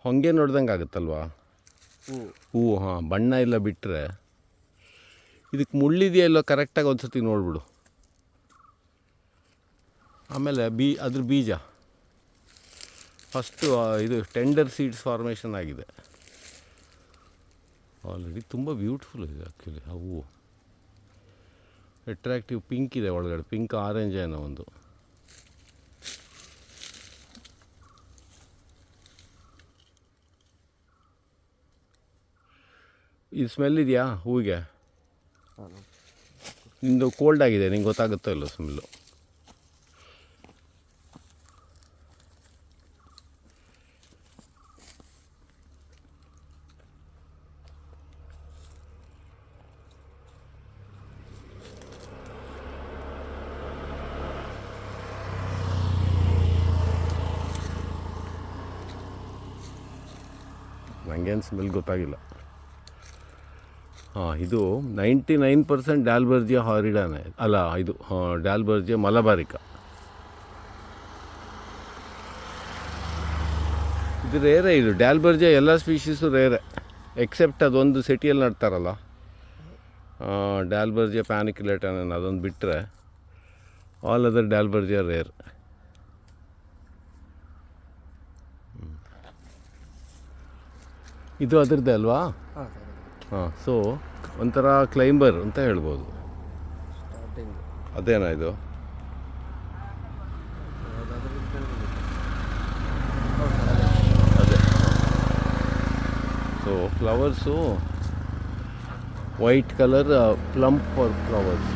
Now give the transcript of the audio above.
ಹೊಂಗೆ ನೋಡ್ದಂಗೆ ಆಗುತ್ತಲ್ವಾ ಹೂವು. ಹಾಂ, ಬಣ್ಣ ಎಲ್ಲ ಬಿಟ್ಟರೆ ಇದಕ್ಕೆ ಮುಳ್ಳಿದೆಯಲ್ಲೋ ಕರೆಕ್ಟಾಗಿ ಒಂದು ಸತಿ ನೋಡ್ಬಿಡು. ಆಮೇಲೆ ಅದ್ರ ಬೀಜ ಫಸ್ಟು ಇದು ಟೆಂಡರ್ ಸೀಡ್ಸ್ ಫಾರ್ಮೇಷನ್ ಆಗಿದೆ ಆಲ್ರೆಡಿ. ತುಂಬ ಬ್ಯೂಟಿಫುಲ್ ಇದೆ ಆ್ಯಕ್ಚುಲಿ ಆ ಹೂವು. ಅಟ್ರಾಕ್ಟಿವ್ ಪಿಂಕ್ ಇದೆ ಒಳಗಡೆ, ಪಿಂಕ್ ಆರೆಂಜ್ ಏನೋ ಒಂದು. ಇದು ಸ್ಮೆಲ್ ಇದೆಯಾ ಹೂವಿಗೆ? ನಿಂದು ಕೋಲ್ಡ್ ಆಗಿದೆ, ನಿಂಗೆ ಗೊತ್ತಾಗುತ್ತೋ ಇಲ್ಲೋ ಸ್ಮೆಲ್ಲು? ನನಗೇನು ಸ್ಮೆಲ್ ಗೊತ್ತಾಗಿಲ್ಲ. ಹಾಂ, ಇದು 99% ಡಾಲ್ಬರ್ಜಿಯಾ ಹಾರಿಡಾನೆ ಅಲ್ಲ, ಇದು ಡಾಲ್ಬರ್ಜಿಯಾ ಮಲಬಾರಿಕಾ. ಇದು ರೇರೆ. ಇದು ಡಾಲ್ಬರ್ಜಿಯಾ ಎಲ್ಲ ಸ್ಪೀಷೀಸು ರೇರೆ ಎಕ್ಸೆಪ್ಟ್ ಅದೊಂದು ಸಿಟಿಯಲ್ಲಿ ನಡ್ತಾರಲ್ಲ, ಡಾಲ್ಬರ್ಜಿಯಾ ಪ್ಯಾನಿಕ್ಯುಲೇಟನ್, ಅದೊಂದು ಬಿಟ್ಟರೆ ಆಲ್ ಅದರ್ ಡಾಲ್ಬರ್ಜಿಯಾ ರೇರ್. ಇದು ಅದರದ್ದೇ ಅಲ್ವಾ? ಹಾಂ, ಸೊ ಒಂಥರ ಕ್ಲೈಂಬರ್ ಅಂತ ಹೇಳ್ಬೋದು. ಅದೇನಾ ಇದು? ಅದೇ. So flowers white colour plump for flowers.